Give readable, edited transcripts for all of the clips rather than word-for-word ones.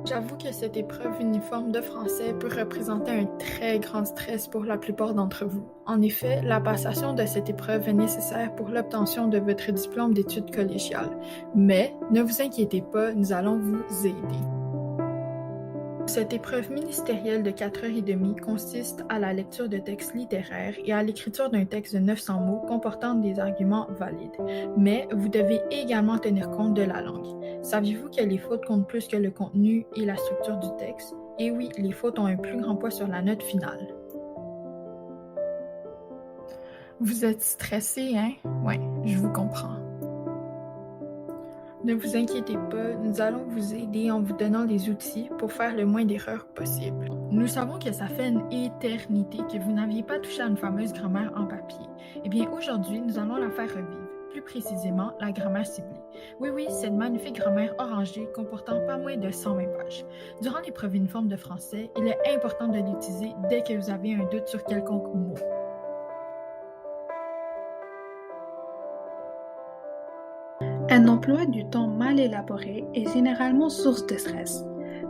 J'avoue que cette épreuve uniforme de français peut représenter un très grand stress pour la plupart d'entre vous. En effet, la passation de cette épreuve est nécessaire pour l'obtention de votre diplôme d'études collégiales. Mais ne vous inquiétez pas, nous allons vous aider. Cette épreuve ministérielle de 4h30 consiste à la lecture de textes littéraires et à l'écriture d'un texte de 900 mots comportant des arguments valides. Mais vous devez également tenir compte de la langue. Saviez-vous que les fautes comptent plus que le contenu et la structure du texte? Et oui, les fautes ont un plus grand poids sur la note finale. Vous êtes stressé, hein? Ouais, je vous comprends. Ne vous inquiétez pas, nous allons vous aider en vous donnant les outils pour faire le moins d'erreurs possible. Nous savons que ça fait une éternité que vous n'aviez pas touché à une fameuse grammaire en papier. Eh bien, aujourd'hui, nous allons la faire revivre, plus précisément la grammaire ciblée. Oui, cette magnifique grammaire orangée comportant pas moins de 120 pages. Durant l'épreuve uniforme de français, il est important de l'utiliser dès que vous avez un doute sur quelconque mot. Un emploi du temps mal élaboré est généralement source de stress.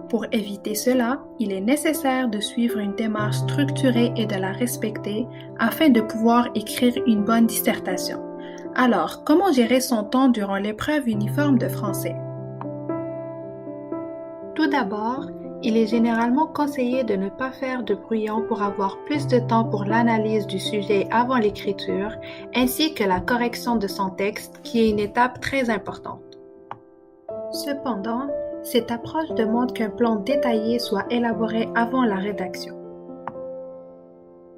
Pour éviter cela, il est nécessaire de suivre une démarche structurée et de la respecter afin de pouvoir écrire une bonne dissertation. Alors, comment gérer son temps durant l'épreuve uniforme de français? Tout d'abord, il est généralement conseillé de ne pas faire de brouillon pour avoir plus de temps pour l'analyse du sujet avant l'écriture, ainsi que la correction de son texte, qui est une étape très importante. Cependant, cette approche demande qu'un plan détaillé soit élaboré avant la rédaction.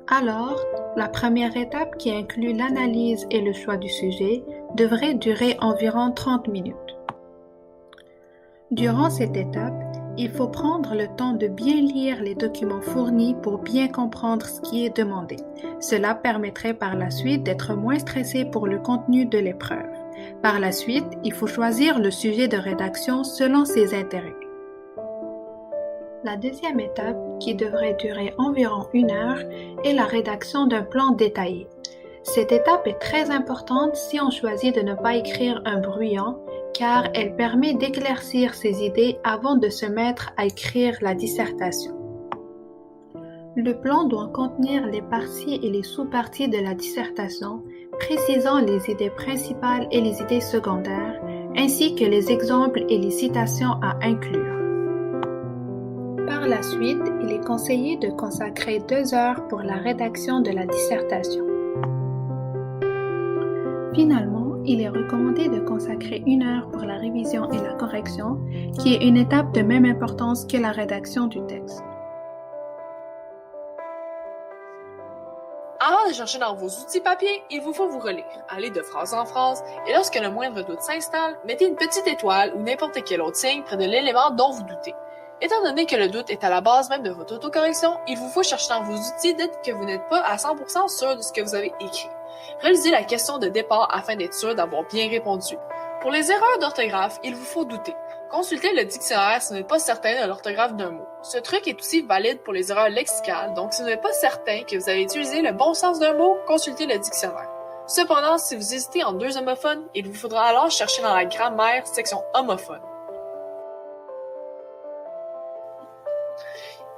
Alors, la première étape, qui inclut l'analyse et le choix du sujet, devrait durer environ 30 minutes. Durant cette étape, il faut prendre le temps de bien lire les documents fournis pour bien comprendre ce qui est demandé. Cela permettrait par la suite d'être moins stressé pour le contenu de l'épreuve. Par la suite, il faut choisir le sujet de rédaction selon ses intérêts. La deuxième étape, qui devrait durer environ 1 heure, est la rédaction d'un plan détaillé. Cette étape est très importante si on choisit de ne pas écrire un brouillon, car elle permet d'éclaircir ses idées avant de se mettre à écrire la dissertation. Le plan doit contenir les parties et les sous-parties de la dissertation, précisant les idées principales et les idées secondaires, ainsi que les exemples et les citations à inclure. Par la suite, il est conseillé de consacrer 2 heures pour la rédaction de la dissertation. Finalement, il est recommandé de consacrer 1 heure pour la révision et la correction, qui est une étape de même importance que la rédaction du texte. Avant de chercher dans vos outils papier, il vous faut vous relire, aller de phrase en phrase, et lorsque le moindre doute s'installe, mettez une petite étoile ou n'importe quel autre signe près de l'élément dont vous doutez. Étant donné que le doute est à la base même de votre autocorrection, il vous faut chercher dans vos outils dès que vous n'êtes pas à 100% sûr de ce que vous avez écrit. Relisez la question de départ afin d'être sûr d'avoir bien répondu. Pour les erreurs d'orthographe, il vous faut douter. Consultez le dictionnaire si vous n'êtes pas certain de l'orthographe d'un mot. Ce truc est aussi valide pour les erreurs lexicales, donc si vous n'êtes pas certain que vous avez utilisé le bon sens d'un mot, consultez le dictionnaire. Cependant, si vous hésitez en 2 homophones, il vous faudra alors chercher dans la grammaire section homophone.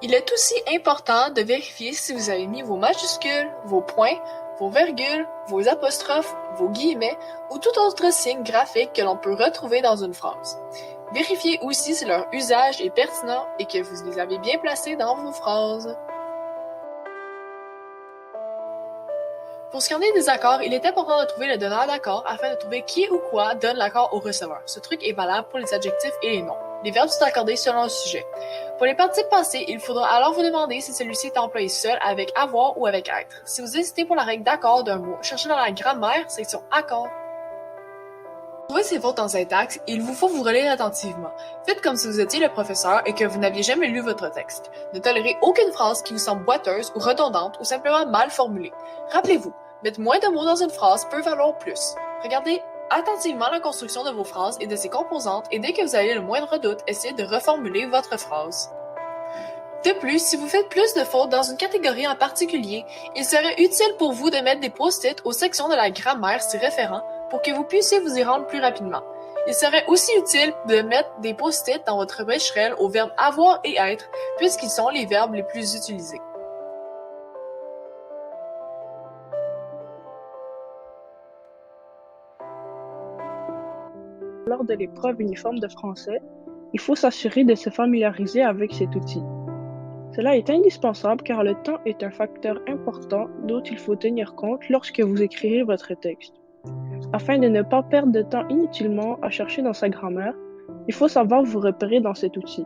Il est aussi important de vérifier si vous avez mis vos majuscules, vos points, vos virgules, vos apostrophes, vos guillemets ou tout autre signe graphique que l'on peut retrouver dans une phrase. Vérifiez aussi si leur usage est pertinent et que vous les avez bien placés dans vos phrases. Pour ce qui en est des accords, il est important de trouver le donneur d'accord afin de trouver qui ou quoi donne l'accord au receveur. Ce truc est valable pour les adjectifs et les noms. Les verbes sont accordés selon le sujet. Pour les participes passés, il faudra alors vous demander si celui-ci est employé seul avec avoir ou avec être. Si vous hésitez pour la règle d'accord d'un mot, cherchez dans la grammaire, section accord. Pour trouver ces fautes en syntaxe, il vous faut vous relire attentivement. Faites comme si vous étiez le professeur et que vous n'aviez jamais lu votre texte. Ne tolérez aucune phrase qui vous semble boiteuse ou redondante ou simplement mal formulée. Rappelez-vous, mettre moins de mots dans une phrase peut valoir plus. Regardez attentivement la construction de vos phrases et de ses composantes et dès que vous avez le moindre doute, essayez de reformuler votre phrase. De plus, si vous faites plus de fautes dans une catégorie en particulier, il serait utile pour vous de mettre des post-it aux sections de la grammaire s'y référant pour que vous puissiez vous y rendre plus rapidement. Il serait aussi utile de mettre des post-it dans votre becherelle aux verbes avoir et être, puisqu'ils sont les verbes les plus utilisés. Lors de l'épreuve uniforme de français, il faut s'assurer de se familiariser avec cet outil. Cela est indispensable car le temps est un facteur important dont il faut tenir compte lorsque vous écrirez votre texte. Afin de ne pas perdre de temps inutilement à chercher dans sa grammaire, il faut savoir vous repérer dans cet outil.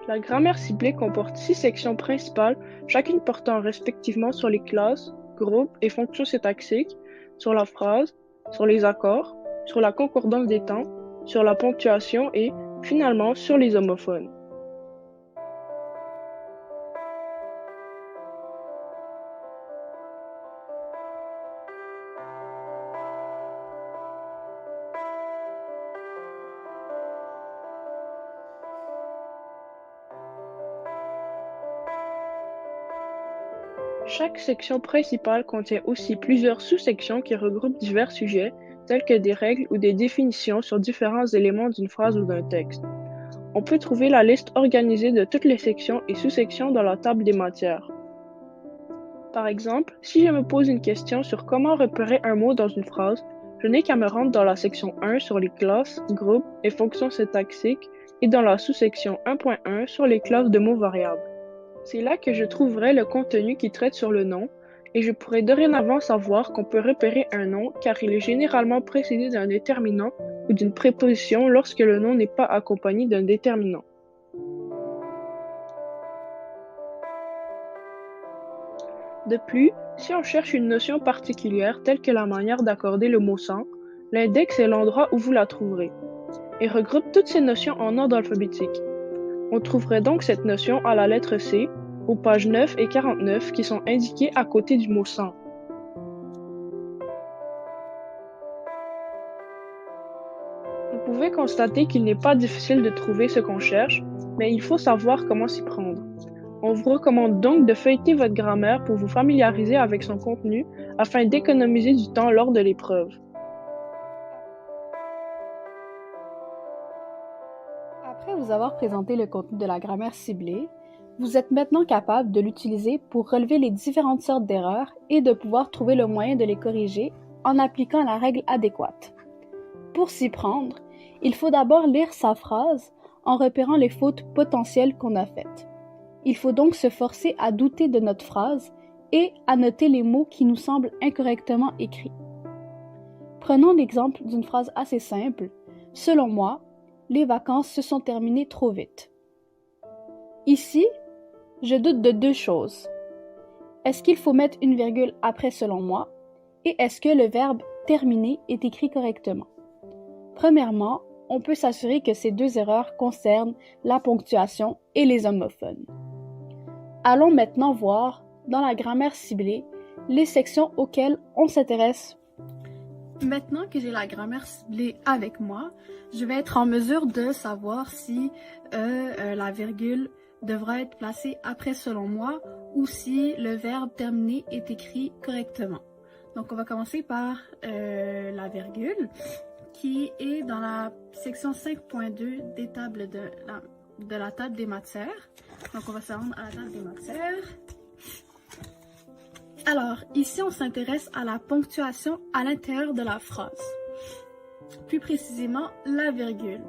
La grammaire ciblée comporte 6 sections principales, chacune portant respectivement sur les classes, groupes et fonctions syntaxiques, sur la phrase, sur les accords, sur la concordance des temps, sur la ponctuation et, finalement, sur les homophones. Chaque section principale contient aussi plusieurs sous-sections qui regroupent divers sujets, tels que des règles ou des définitions sur différents éléments d'une phrase ou d'un texte. On peut trouver la liste organisée de toutes les sections et sous-sections dans la table des matières. Par exemple, si je me pose une question sur comment repérer un mot dans une phrase, je n'ai qu'à me rendre dans la section 1 sur les classes, groupes et fonctions syntaxiques et dans la sous-section 1.1 sur les classes de mots variables. C'est là que je trouverai le contenu qui traite sur le nom, et je pourrai dorénavant savoir qu'on peut repérer un nom car il est généralement précédé d'un déterminant ou d'une préposition lorsque le nom n'est pas accompagné d'un déterminant. De plus, si on cherche une notion particulière telle que la manière d'accorder le mot sans, l'index est l'endroit où vous la trouverez, et regroupe toutes ces notions en ordre alphabétique. On trouverait donc cette notion à la lettre C, aux pages 9 et 49 qui sont indiquées à côté du mot sans. Vous pouvez constater qu'il n'est pas difficile de trouver ce qu'on cherche, mais il faut savoir comment s'y prendre. On vous recommande donc de feuilleter votre grammaire pour vous familiariser avec son contenu afin d'économiser du temps lors de l'épreuve. Après vous avoir présenté le contenu de la grammaire ciblée, vous êtes maintenant capable de l'utiliser pour relever les différentes sortes d'erreurs et de pouvoir trouver le moyen de les corriger en appliquant la règle adéquate. Pour s'y prendre, il faut d'abord lire sa phrase en repérant les fautes potentielles qu'on a faites. Il faut donc se forcer à douter de notre phrase et à noter les mots qui nous semblent incorrectement écrits. Prenons l'exemple d'une phrase assez simple. Selon moi, les vacances se sont terminées trop vite. Ici, je doute de deux choses. Est-ce qu'il faut mettre une virgule après selon moi? Et est-ce que le verbe terminer est écrit correctement? Premièrement, on peut s'assurer que ces deux erreurs concernent la ponctuation et les homophones. Allons maintenant voir, dans la grammaire ciblée, les sections auxquelles on s'intéresse. Maintenant que j'ai la grammaire ciblée avec moi, je vais être en mesure de savoir si la virgule devra être placée après selon moi ou si le verbe terminer est écrit correctement. Donc on va commencer par la virgule qui est dans la section 5.2 des tables de la table des matières. Donc on va se rendre à la table des matières. Alors, ici, on s'intéresse à la ponctuation à l'intérieur de la phrase. Plus précisément, la virgule.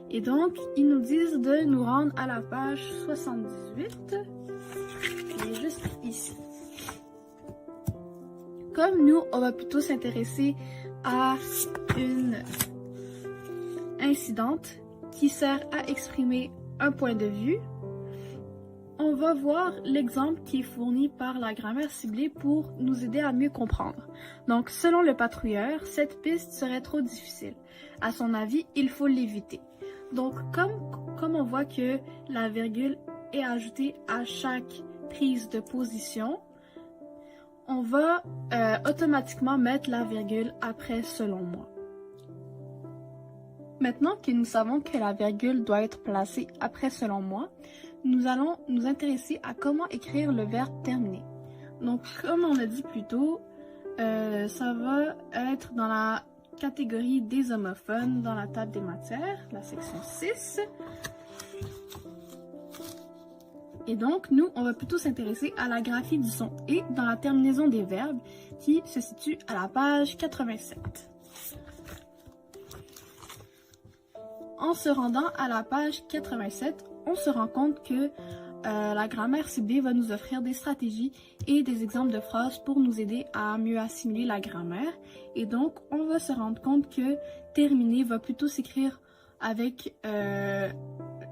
Et donc, ils nous disent de nous rendre à la page 78, qui est juste ici. Comme nous, on va plutôt s'intéresser à une incidente qui sert à exprimer un point de vue, on va voir l'exemple qui est fourni par la grammaire ciblée pour nous aider à mieux comprendre. Donc, selon le patrouilleur, cette piste serait trop difficile. À son avis, il faut l'éviter. Donc, comme on voit que la virgule est ajoutée à chaque prise de position, on va automatiquement mettre la virgule après selon moi. Maintenant que nous savons que la virgule doit être placée après selon moi, nous allons nous intéresser à comment écrire le verbe terminer. Donc, comme on a dit plus tôt, ça va être dans la catégorie des homophones dans la table des matières, la section 6. Et donc, nous, on va plutôt s'intéresser à la graphie du son « et » dans la terminaison des verbes qui se situe à la page 87. En se rendant à la page 87, on se rend compte que la grammaire ciblée va nous offrir des stratégies et des exemples de phrases pour nous aider à mieux assimiler la grammaire. Et donc, on va se rendre compte que terminer va plutôt s'écrire avec E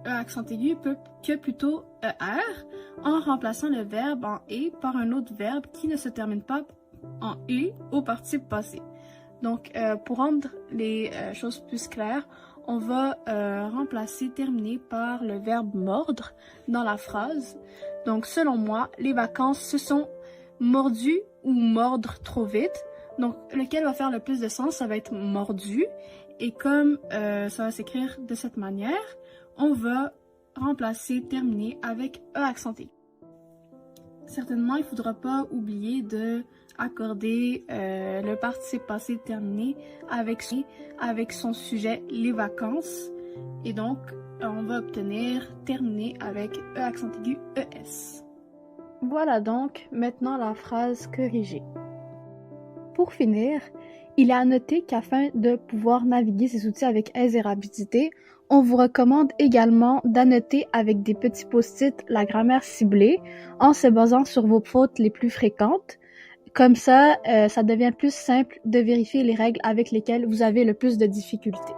accent aigu que plutôt ER, en remplaçant le verbe en et par un autre verbe qui ne se termine pas en et au participe passé. Donc, pour rendre les choses plus claires, on va remplacer terminer par le verbe mordre dans la phrase. Donc, selon moi, les vacances se sont mordues ou mordre trop vite. Donc, lequel va faire le plus de sens, ça va être mordu. Et comme ça va s'écrire de cette manière, on va remplacer terminer avec E accent aigu. Certainement, il ne faudra pas oublier de accorder le participe passé terminé avec son sujet les vacances. Et donc, on va obtenir terminer avec E accent aigu ES. Voilà donc maintenant la phrase corrigée. Pour finir, il est à noter qu'afin de pouvoir naviguer ces outils avec aise et rapidité, on vous recommande également d'annoter avec des petits post-it la grammaire ciblée en se basant sur vos fautes les plus fréquentes. Comme ça, ça devient plus simple de vérifier les règles avec lesquelles vous avez le plus de difficultés.